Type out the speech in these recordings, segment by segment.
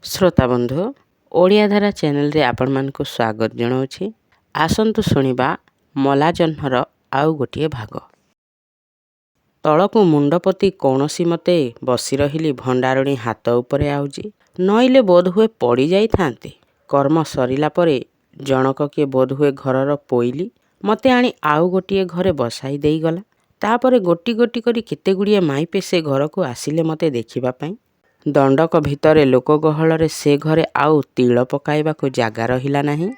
श्रोता बंधु ओडिया धारा चैनल रे आपण मानक स्वागत जनाऊँगी। आसंतु शुणिबा मला जह्नर आउ गोटे भाग। तलकू मुंडपति कौनसी मते बसी रहिली भंडारणी हाथ उपरे आउजी। नईले बोध हुए पड़ी जाई थांती। कर्म सरिला परे जनक के बोध हुए घरर पोइली मते आनी आउ गोटे घरे बसाई देई गला। तापरे गोटी गोटी करी केते गुड़िए माइपे से घर को आसिले मते देखिबा पाई। दंडक भितरे लोक गहଳରେ से घरे आउ तिल पकाइबाकू जागा रहिला नाही।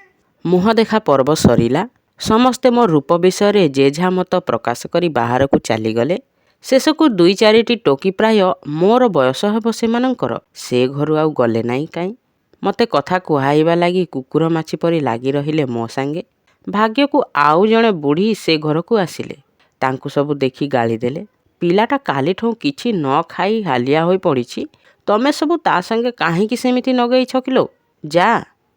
मुह देखा पर्व सरिला। समस्ते मो रूप विषय जेझा मत प्रकाश करी बाहर को चलीगले। शेषकू दुई चारिटी टोकी प्राय मोर बयस हेब सेमानंकर से घरु आउ गले नाई काई। मते कथा कुहाइबा लागी कुकुर माछी परी लागी रहिले मो सांगे। भाग्यकू आउ जणे बुढ़ी से घर को आसिले। तांकू सबू देखी गाली देले। पिलाटा कालीठों किछि न खाई हालिया होई पड़िछि। तमे सबू ता संगे काहींकी सेमिति नगेइछ किलो। जा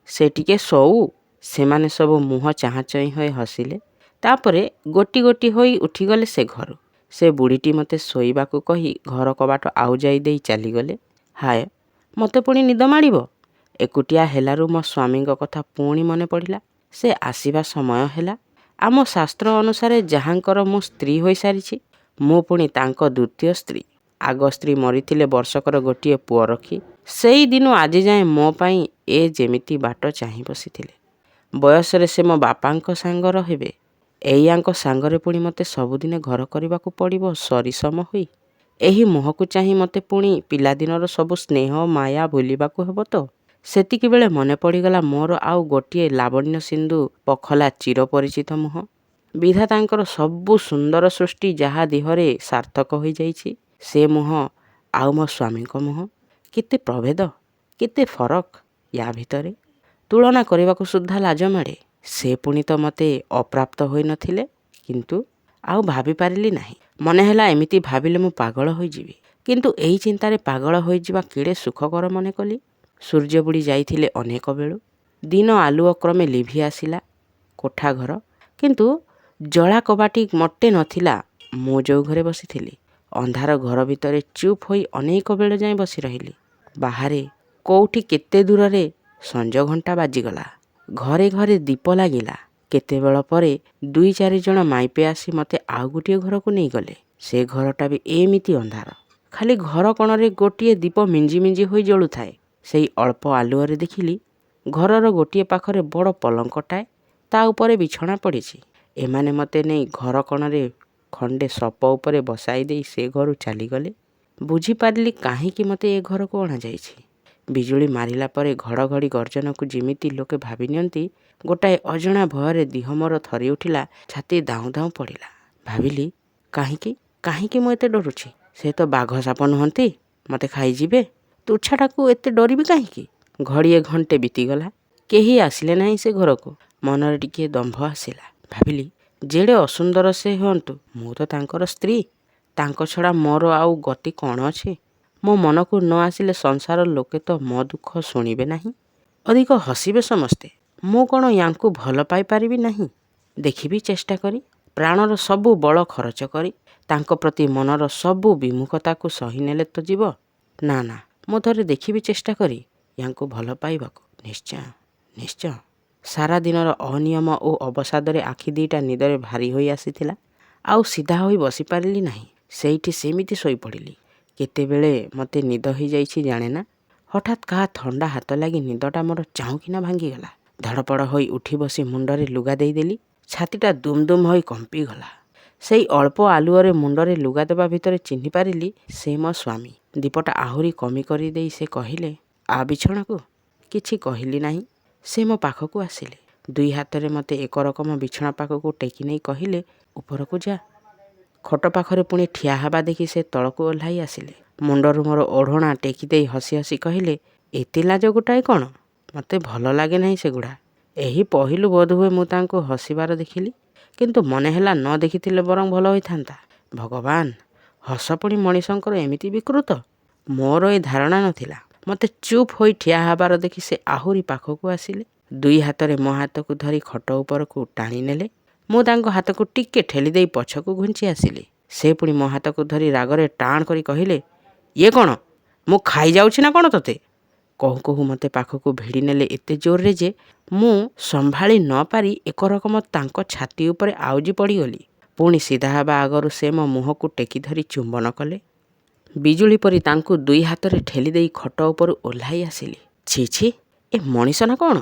से टिके सोऊ। सेमाने सबू मुह चाहाचई होई हसिले। तापरे गोटी गोटी होई उठीगले से घरु। से बुढ़ीटी मते शोइबाकू कही घर कबाट आउ जाई देई चलीगले। हाय मते पुणी निद माड़िबो। एकुटिया हेलारू मो स्वामींक कथा पुणी मने पड़िला। से आसीबा समय हेला। आम शास्त्र अनुसारे जहाँकर मु स्त्री होई सारिछि। मु पुणी तांको द्वितीय स्त्री। आग स्त्री मरीथिले वर्षकर गोटिए पुओ रखी। सेई दिनु आजि जाए मो पाई ए जेमिति बाट चाहि बसिथिले। बयसरे से मो बापांक सांगर हेबे। एइयांक सांगरे पुणी मते सबुदिने घर करिबाकू पड़िबो सरिसम होई। एही मुहकू चाहि मते पुणी पिलादिनर सबु स्नेह माया भूलिबाकू हेबो तो। सेतिकी बेले मने पड़िगला मोर आउ गोटिए लावण्य सिंधु पखला चिर परिचित मुह। विधातांकर सबु सुंदर सृष्टि जहा दिहरे सार्थक होई जाइछि। से मुह आउ मो स्वामींक मुह केते प्रभेद केते फरक या भितरे। तुलना करिबाकू सुद्धा लाज माड़े। से पुणी तो मते अप्राप्त होई नथिले। किंतु आउ भाभी पारिली नाही। मने हेला एमिति भाबिले मु पागल होई जिबी। किंतु एही चिंतारे पागल होई जिबा केड़े सुखकर मने कली। सूर्य बुड़ी जाइथिले अनेक बेळु। दिन आलुओ क्रमे लिभि आसिला कोठा घर। किंतु जला कबाटी मोटे नथिला मु जो घरे बसिथिली। अंधार घर भितरे चुप होई अनेक बेळ जाए बसी रहिली। बाहरे कोउठी केते दूररे संज घंटा बाजिगला। घरे घरे दीप लागिला। केते बेळ परे दुई चारि जण माइपे आसी मते आउ गोटिए घर को नहीं गले। से घरटा भी एमिति अंधार। खाली घर कोणरे गोटिए दीप मिंजी मिंजी होई जळु थाए। सेई अल्प आलुअरे देखिली घरर गोटिए पाखरे बड़ पलंकटाए। ता उपरे बिछଣା पड़िछि। एमाने मते नहीं घर कोणरे खंडे सप उपरे बसाई देई से घरु चलीगले। बुझी पारिली काहींकी मते ए घर को अणा जाइछि। बिजुली मारिला परे घड़घड़ी गर्जन को जिमिति लोके भाबी नियंती गोटाए अजणा भୟରେ दिह मोर थरी उठिला। छाती दाउ दाउ पड़िला। भाबिली काहींकी मु एते डरुछि। से तो बाघ साप नुहंती मते खाई जिबे। तुच्छाटाकू एते डरिबी काहींकी। घड़िए घंटे बीतीगला। केही आसिले नाही से घर को। मनरे टिके दंभ आसिला। भाबिली जेड़े असुंदर से हुंतु मु तो तांकर स्त्री। तांको छड़ा मोर आउ गति कौन अछि। मो मन को न आसिले संसार लोके तो मो दुख शुणिबे नाही। अधिक हसिबे समस्ते। मु कौन यांकू भल पाई पारिबी नाही। देखिबी चेष्टा करी प्राणर सबु बल खर्च करी तांको प्रति मनर सबु विमुखता को सही नेले तो जीव ना ना। मु थरे देखिबी चेष्टा करी यांकू भल पाइबाकू। निश्चय निश्चय। सारा दिनर अनियम ओ अवसादरे आखि दीटा निदरे भारी होई आसीथिला। आउ सीधा होई बसी पारिली नाही। सेइठी सेमिति सोई पड़िली। केतेबेले मते निद होई जाइछि जाने ना। हठात कहा थंडा हाथ लागी निदटा मोर चाहुकिना भांगीगला। धड़पड़ होई उठी बसी मुंडरे लुगा देई देली। छातीटा दुम दुम होई कंपी गला। सेई अल्प आलुअरे मुंडरे लुगा देबा भितरे चिन्हि पारिली से मो स्वामी। दीपटा आहुरी कमी करी देई से कहिले आ बिछणाकू। किछि कहिली नाही। से मो पाखकू आसिले। दुई हाथरे मते एक रकम बिछଣା पाखकू टेकी नहीं कहिले उपरकू जा। खट पाखरे पुणी ठिया हवा देखि से तळकू ओह्लाई आसिले। मुंडरू मोर ओढ़णा टेकी देई हसी हसी कहिले एते लाज गोटाए कौन। मते भल लागे नहीं सेगुड़ा। एही पहिलु बोध हुए मु तांको हसिबार देखिली। किंतु मने हेला न देखिथिले बरং भल होइथांता। भगवान हस पुणी मणिशंकर एमिति विकृत। मोर ए धारणा नथिला। मते चुप होई ठिया हबार देखि से आहुरी पाखकू आसिले। दुई हाथरे मो हाथकू धरी खट उपरकू टाणी नेले। मु तांको हाथकू टिके ठेली देई पछकू घुंची आसिली। से पुणी मो हाथकू धरी रागरे टाण करी कहिले ये कौन मु खाई जाउछि ना कौन तोते। କହୁ କହୁ ମୋତେ ପାଖକୁ ଭିଡ଼ି ନେଲେ ଏତେ ଜୋରରେ ଯେ ମୁଁ ସମ୍ଭାଳି ନ ପାରି ଏକରକମ ତାଙ୍କ ଛାତି ଉପରେ ଆଉଜି ପଡ଼ିଗଲି। ପୁଣି ସିଧା ହେବା ଆଗରୁ ସେ ମୋ ମୁହଁକୁ ଟେକି ଧରି ଚୁମ୍ବନ କଲେ। ବିଜୁଳି ପରି ତାଙ୍କୁ 2 ହାତରେ ଠେଲି ଦେଇ ଖଟ ଉପରୁ ଓହ୍ଲାଇ ଆସିଲି। ଛି ଛି, ଏ ମଣିଷ ନା କ'ଣ?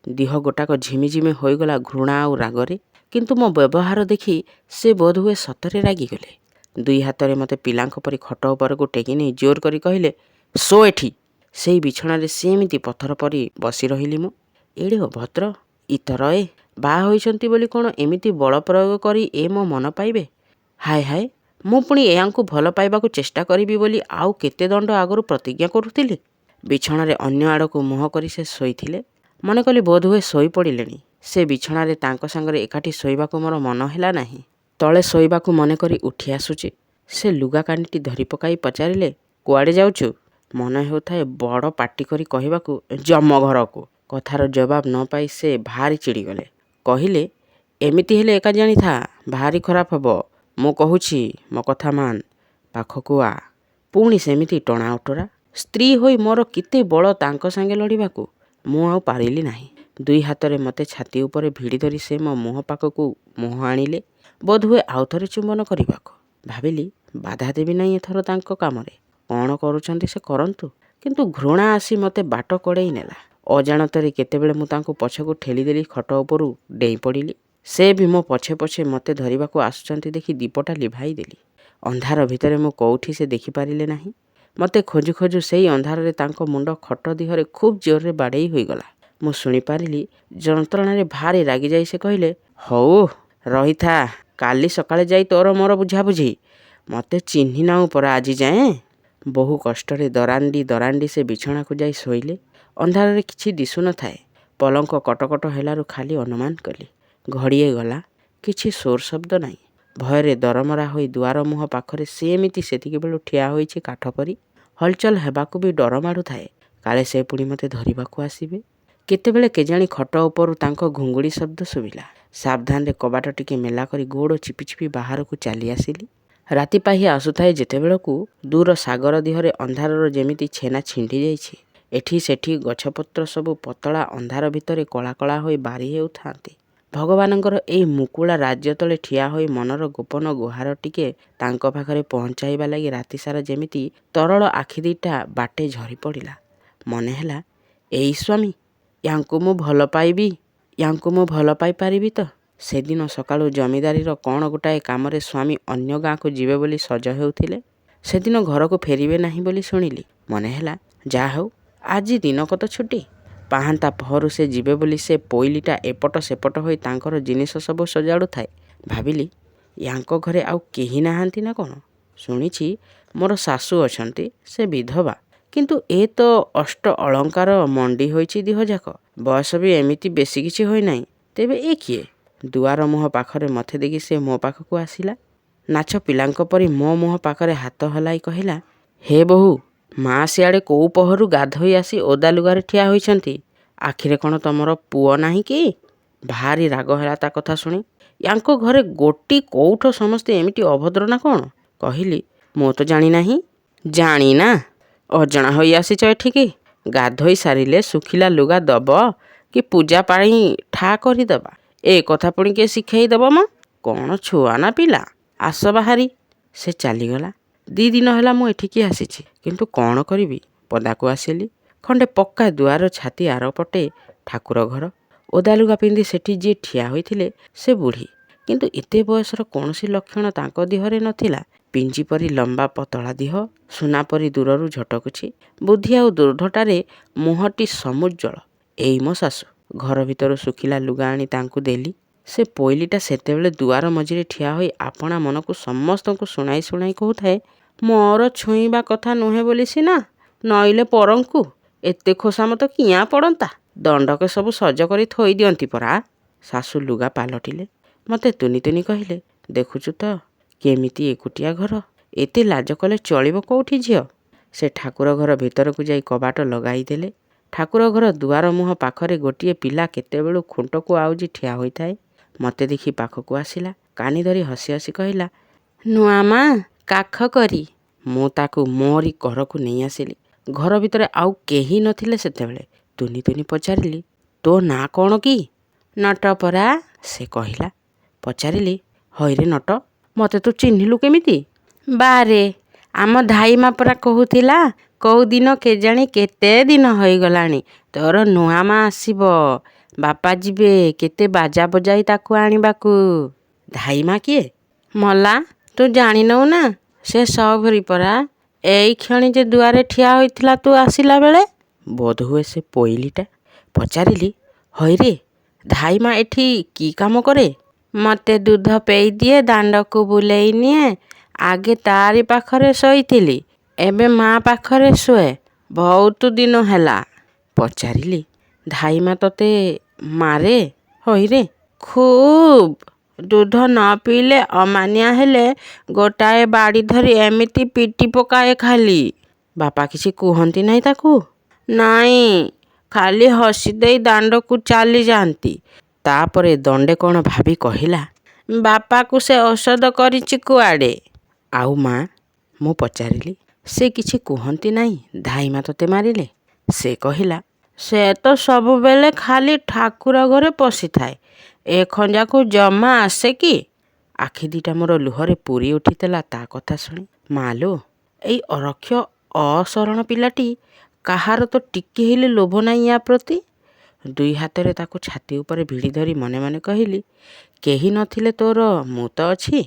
ଦିହ ଗୋଟାକ ଝିମିଝିମି ହୋଇଗଲା ଘୃଣା ଆଉ ରାଗରେ। କିନ୍ତୁ ମୋ ବ୍ୟବହାର ଦେଖି ସେ ବୋଧହୁଏ ସତରେ ରାଗିଗଲେ। 2 ହାତରେ ମୋତେ ପିଲାଙ୍କ ପରି ଖଟ ଉପରକୁ ଟେକି ନେଇ ଜୋର କରି କହିଲେ, ଶୋ ଏଠି। ସେଇ ବିଛଣାରେ ସେମିତି ପଥର ପରି ବସି ରହିଲି ମୁଁ। ଏଡ଼େ ଅଭଦ୍ର ଇତର ଏ ବାହା ହୋଇଛନ୍ତି ବୋଲି କ'ଣ ଏମିତି ବଳ ପ୍ରୟୋଗ କରି ଏ ମୋ ମନ ପାଇବେ? ହାୟ ହାୟ, ମୁଁ ପୁଣି ଏହାଙ୍କୁ ଭଲ ପାଇବାକୁ ଚେଷ୍ଟା କରିବି ବୋଲି ଆଉ କେତେ ଦଣ୍ଡ ଆଗରୁ ପ୍ରତିଜ୍ଞା କରୁଥିଲି। ବିଛଣାରେ ଅନ୍ୟ ଆଡ଼କୁ ମୁହଁ କରି ସେ ଶୋଇଥିଲେ। ମନେ କଲି ବୋଧହୁଏ ଶୋଇପଡ଼ିଲେଣି। ସେ ବିଛଣାରେ ତାଙ୍କ ସାଙ୍ଗରେ ଏକାଠି ଶୋଇବାକୁ ମୋର ମନ ହେଲା ନାହିଁ। ତଳେ ଶୋଇବାକୁ ମନେ କରି ଉଠି ଆସୁଛି। ସେ ଲୁଗା କାନିଟି ଧରି ପକାଇ ପଚାରିଲେ, କୁଆଡ଼େ ଯାଉଛୁ? ମନେ ହେଉଥାଏ ବଡ଼ ପାଟି କରି କହିବାକୁ, ଯମ ଘରକୁ। କଥାର ଜବାବ ନ ପାଇ ସେ ଭାରି ଚିଡ଼ିଗଲେ। କହିଲେ, ଏମିତି ହେଲେ ଏକା ଜାଣିଥା, ଭାରି ଖରାପ ହେବ। ମୁଁ କହୁଛି, ମୋ କଥା ମାନ, ପାଖକୁ ଆ। ପୁଣି ସେମିତି ଟଣା ଓଟରା। ସ୍ତ୍ରୀ ହୋଇ ମୋର କେତେ ବଳ ତାଙ୍କ ସାଙ୍ଗେ ଲଢ଼ିବାକୁ। ମୁଁ ଆଉ ପାରିଲି ନାହିଁ। 2 ହାତରେ ମୋତେ ଛାତି ଉପରେ ଭିଡ଼ି ଧରି ସେ ମୋ ମୁହଁ ପାଖକୁ ମୁହଁ ଆଣିଲେ, ବୋଧହୁଏ ଆଉ ଥରେ ଚୁମ୍ବନ କରିବାକୁ। ଭାବିଲି ବାଧା ଦେବି ନାହିଁ ଏଥର ତାଙ୍କ କାମରେ। କ'ଣ କରୁଛନ୍ତି ସେ କରନ୍ତୁ। କିନ୍ତୁ ଘୃଣା ଆସି ମୋତେ ବାଟ କଡ଼େଇ ନେଲା। ଅଜାଣତରେ କେତେବେଳେ ମୁଁ ତାଙ୍କୁ ପଛକୁ ଠେଲିଦେଲି ଖଟ ଉପରୁ ଡେଇଁ ପଡ଼ିଲି। ସେ ବି ମୋ ପଛେ ପଛେ ମୋତେ ଧରିବାକୁ ଆସୁଛନ୍ତି ଦେଖି ଦୀପଟା ଲିଭାଇ ଦେଲି। ଅନ୍ଧାର ଭିତରେ ମୁଁ କୋଉଠି ସେ ଦେଖିପାରିଲେ ନାହିଁ। ମୋତେ ଖୋଜୁ ଖୋଜୁ ସେଇ ଅନ୍ଧାରରେ ତାଙ୍କ ମୁଣ୍ଡ ଖଟ ଦିହରେ ଖୁବ୍ ଜୋରରେ ବାଡ଼େଇ ହୋଇଗଲା। ମୁଁ ଶୁଣିପାରିଲି ଯନ୍ତ୍ରଣାରେ ଭାରି ରାଗିଯାଇ ସେ କହିଲେ, ହଉ ରହିଥା, କାଲି ସକାଳେ ଯାଇ ତୋର ମୋର ବୁଝାବୁଝି। ମୋତେ ଚିହ୍ନି ନାହୁଁ ପରା ଆଜି ଯାଏଁ। ବହୁ କଷ୍ଟରେ ଦରାଣ୍ଡି ସେ ବିଛଣାକୁ ଯାଇ ଶୋଇଲେ। ଅନ୍ଧାରରେ କିଛି ଦିଶୁନଥାଏ। ପଲଙ୍କ କଟକଟ ହେଲାରୁ ଖାଲି ଅନୁମାନ କଲି। ଘଡ଼ିଏ ଗଲା, କିଛି ସୋର ଶବ୍ଦ ନାହିଁ। ଭୟରେ ଦରମରା ହୋଇ ଦୁଆର ମୁହଁ ପାଖରେ ସେମିତି ସେତିକିବେଳୁ ଠିଆ ହୋଇଛି କାଠ ପରି। ହଲଚଲ ହେବାକୁ ବି ଡର ମାଡ଼ୁଥାଏ, କାଳେ ସେ ପୁଣି ମୋତେ ଧରିବାକୁ ଆସିବେ। କେତେବେଳେ କେଜାଣି ଖଟ ଉପରୁ ତାଙ୍କ ଘୁଙ୍ଗୁଡ଼ି ଶବ୍ଦ ଶୁଭିଲା। ସାବଧାନରେ କବାଟ ଟିକେ ମେଲା କରି ଗୋଡ଼ ଚିପି ଚିପି ବାହାରକୁ ଚାଲି ଆସିଲି। ରାତି ପାହି ଆସୁଥାଏ ଯେତେବେଳକୁ ଦୂର ସାଗର ଦିହରେ ଅନ୍ଧାରର ଯେମିତି ଛେନା ଛିଣ୍ଡି ଯାଇଛି। ଏଠି ସେଠି ଗଛପତ୍ର ସବୁ ପତଳା ଅନ୍ଧାର ଭିତରେ କଳା କଳା ହୋଇ ବାରି ହେଉଥାନ୍ତି। ଭଗବାନଙ୍କର ଏଇ ମୁକୁଳା ରାଜ୍ୟ ତଳେ ଠିଆ ହୋଇ ମନର ଗୋପନ ଗୁହାର ଟିକେ ତାଙ୍କ ପାଖରେ ପହଞ୍ଚାଇବା ଲାଗି ରାତିସାରା ଯେମିତି ତରଳ ଆଖି ଦିଟା ବାଟେ ଝରି ପଡ଼ିଲା। ମନେ ହେଲା, ଏଇ ସ୍ୱାମୀ, ୟାଙ୍କୁ ମୁଁ ଭଲ ପାଇପାରିବି ତ? ସେଦିନ ସକାଳୁ ଜମିଦାରୀର କ'ଣ ଗୋଟାଏ କାମରେ ସ୍ୱାମୀ ଅନ୍ୟ ଗାଁକୁ ଯିବେ ବୋଲି ସଜ ହେଉଥିଲେ। ସେଦିନ ଘରକୁ ଫେରିବେ ନାହିଁ ବୋଲି ଶୁଣିଲି। ମନେ ହେଲା, ଯାହା ହେଉ ଆଜି ଦିନକ ତ ଛୁଟି। ପାହାନ୍ତା ପହରୁ ସେ ଯିବେ ବୋଲି ସେ ପୋଇଲିଟା ଏପଟ ସେପଟ ହୋଇ ତାଙ୍କର ଜିନିଷ ସବୁ ସଜାଡ଼ୁଥାଏ। ଭାବିଲି, ୟାଙ୍କ ଘରେ ଆଉ କେହି ନାହାନ୍ତି ନା କ'ଣ? ଶୁଣିଛି ମୋର ଶାଶୁ ଅଛନ୍ତି, ସେ ବିଧବା। କିନ୍ତୁ ଏ ତ ଅଷ୍ଟ ଅଳଙ୍କାର ମଣ୍ଡି ହୋଇଛି ଦିହଯାକ। ବୟସ ବି ଏମିତି ବେଶୀ କିଛି ହୋଇନାହିଁ। ତେବେ ଏ କିଏ? ଦୁଆର ମୁହଁ ପାଖରେ ମୋତେ ଦେଖି ସେ ମୋ ପାଖକୁ ଆସିଲା। ନାଛ ପିଲାଙ୍କ ପରି ମୋ ମୁହଁ ପାଖରେ ହାତ ହଲାଇ କହିଲା, ହେ ବୋହୂ, ମା ସିଆଡ଼େ କୋଉ ପହରୁ ଗାଧୋଇ ଆସି ଓଦା ଲୁଗାରେ ଠିଆ ହୋଇଛନ୍ତି। ଆଖିରେ କ'ଣ ତମର ପୁଅ ନାହିଁ କି? ଭାରି ରାଗ ହେଲା ତା କଥା ଶୁଣି। ୟାଙ୍କ ଘରେ ଗୋଟି କୋଉଠ ସମସ୍ତେ ଏମିତି ଅଭଦ୍ର ନା କ'ଣ? କହିଲି, ମୁଁ ତ ଜାଣି ନାହିଁ। ଜାଣି ନା? ଅଜଣା ହୋଇ ଆସିଛ ଏଠିକି। ଗାଧୋଇ ସାରିଲେ ଶୁଖିଲା ଲୁଗା ଦବ କି ପୂଜା ପାଣି ଠା କରିଦେବା, ଏ କଥା ପୁଣି କିଏ ଶିଖେଇ ଦେବ ମ? କ'ଣ ଛୁଆ ନା ପିଲା? ଆସ ବାହାରି। ସେ ଚାଲିଗଲା। 2 ଦିନ ହେଲା ମୁଁ ଏଠିକି ଆସିଛି, କିନ୍ତୁ କ'ଣ କରିବି? ପଦାକୁ ଆସିଲି। ଖଣ୍ଡେ ପକ୍କା ଦୁଆର ଛାତି ଆରପଟେ ଠାକୁର ଘର। ଓଦା ଲୁଗା ପିନ୍ଧି ସେଠି ଯିଏ ଠିଆ ହୋଇଥିଲେ ସେ ବୁଢ଼ୀ। କିନ୍ତୁ ଏତେ ବୟସର କୌଣସି ଲକ୍ଷଣ ତାଙ୍କ ଦିହରେ ନଥିଲା। ପିଞ୍ଜି ପରି ଲମ୍ବା ପତଳା ଦିହ, ସୁନା ପରି ଦୂରରୁ ଝଟକୁଛି। ବୁଦ୍ଧି ଆଉ ଦୁର୍ଦ୍ଧଟାରେ ମୁହଁଟି ସମୁଜ୍ଜ୍ୱଳ। ଏଇ ମୋ ଶାଶୁ। ଘର ଭିତରୁ ଶୁଖିଲା ଲୁଗା ଆଣି ତାଙ୍କୁ ଦେଲି। ସେ ପୋଇଲିଟା ସେତେବେଳେ ଦୁଆର ମଝିରେ ଠିଆ ହୋଇ ଆପଣା ମନକୁ ସମସ୍ତଙ୍କୁ ଶୁଣାଇ ଶୁଣାଇ କହୁଥାଏ, ମୋର ଛୁଇଁବା କଥା ନୁହେଁ ବୋଲି ସିନା, ନଇଲେ ପରଙ୍କୁ ଏତେ ଖୋସାମତ କିଆଁ ପଡ଼ନ୍ତା? ଦଣ୍ଡକେ ସବୁ ସଜ କରି ଥୋଇ ଦିଅନ୍ତି ପରା। ଶାଶୁ ଲୁଗା ପାଲଟିଲେ। ମୋତେ ତୁନି ତୁନି କହିଲେ, ଦେଖୁଛୁ ତ କେମିତି ଏକୁଟିଆ ଘର। ଏତେ ଲାଜ କଲେ ଚଳିବ କୋଉଠି ଝିଅ? ସେ ଠାକୁର ଘର ଭିତରକୁ ଯାଇ କବାଟ ଲଗାଇ ଦେଲେ। ଠାକୁର ଘର ଦୁଆର ମୁହଁ ପାଖରେ ଗୋଟିଏ ପିଲା କେତେବେଳୁ ଖୁଣ୍ଟକୁ ଆଉଜି ଠିଆ ହୋଇଥାଏ। ମୋତେ ଦେଖି ପାଖକୁ ଆସିଲା। କାନି ଧରି ହସି ହସି କହିଲା, ନୂଆ ମା, କାଖ କରି। ମୁଁ ତାକୁ ମୋରି ଘରକୁ ନେଇ ଆସିଲି। ଘର ଭିତରେ ଆଉ କେହି ନଥିଲେ ସେତେବେଳେ। ତୁନି ତୁନି ପଚାରିଲି, ତୋ ନାଁ କ'ଣ କି? ନଟ ପରା, ସେ କହିଲା। ପଚାରିଲି, ହଇରେ ନଟ, ମୋତେ ତୁ ଚିହ୍ନିଲୁ କେମିତି? ବାରେ, ଆମ ଧାଇମା ପରା କହୁଥିଲା କୋଉଦିନ କେଜାଣି କେତେ ଦିନ ହୋଇଗଲାଣି ତୋର ନୂଆ ମା ଆସିବ, ବାପା ଯିବେ କେତେ ବାଜା ବଜାଇ ତାକୁ ଆଣିବାକୁ। ଧାଇମା କିଏ? ମଲା, ତୁ ଜାଣିନଉ ନା? ସେ ସବରି ପରା, ଏଇ କ୍ଷଣି ଯେ ଦୁଆରେ ଠିଆ ହୋଇଥିଲା ତୁ ଆସିଲା ବେଳେ। ବୋଧହୁଏ ସେ ପୋଇଲିଟା। ପଚାରିଲି, ହଇରେ, ଧାଇମା ଏଠି କି କାମ କରେ? ମୋତେ ଦୁଧ ପେଇ ଦିଏ, ଦାଣ୍ଡକୁ ବୁଲେଇ ନିଏ। ଆଗେ ତାରି ପାଖରେ ଶୋଇଥିଲି, ଏବେ ମା ପାଖରେ ଶୁଏ, ବହୁତ ଦିନ ହେଲା। ପଚାରିଲି, ଧାଇମା ତତେ ମାରେ? ହଇରେ, ଖୁବ୍। ଦୁଧ ନ ପିଇଲେ ଅମାନିଆ ହେଲେ ଗୋଟାଏ ବାଡ଼ି ଧରି ଏମିତି ପିଟି ପକାଏ ଖାଲି। ବାପା କିଛି କୁହନ୍ତି ନାହିଁ ତାକୁ? ନାଇଁ, ଖାଲି ହସି ଦେଇ ଦାଣ୍ଡକୁ ଚାଲି ଯାଆନ୍ତି। ତାପରେ ଦଣ୍ଡେ କ'ଣ ଭାବି କହିଲା, ବାପାକୁ ସେ ଔଷଧ କରିଛି କୁଆଡ଼େ? ଆଉ ମା? ମୁଁ ପଚାରିଲି। ସେ କିଛି କୁହନ୍ତି ନାହିଁ ଧାଇମା ତତେ ମାରିଲେ? ସେ କହିଲା, ସେ ତ ସବୁବେଳେ ଖାଲି ଠାକୁର ଘରେ ପଶିଥାଏ, ଏ ଖଞ୍ଜାକୁ ଜମା ଆସେ କି? ଆଖି ଦିଟା ମୋର ଲୁହରେ ପୂରି ଉଠିଥିଲା ତା କଥା ଶୁଣି। ମାଲୋ, ଏଇ ଅରକ୍ଷ ଅସରଣ ପିଲାଟି, କାହାର ତ ଟିକେ ହେଲେ ଲୋଭ ନାହିଁ ୟା ପ୍ରତି। ଦୁଇ ହାତରେ ତାକୁ ଛାତି ଉପରେ ଭିଡ଼ି ଧରି ମନେ ମନେ କହିଲି, କେହି ନଥିଲେ ତୋର ମୁଁ ତ ଅଛି।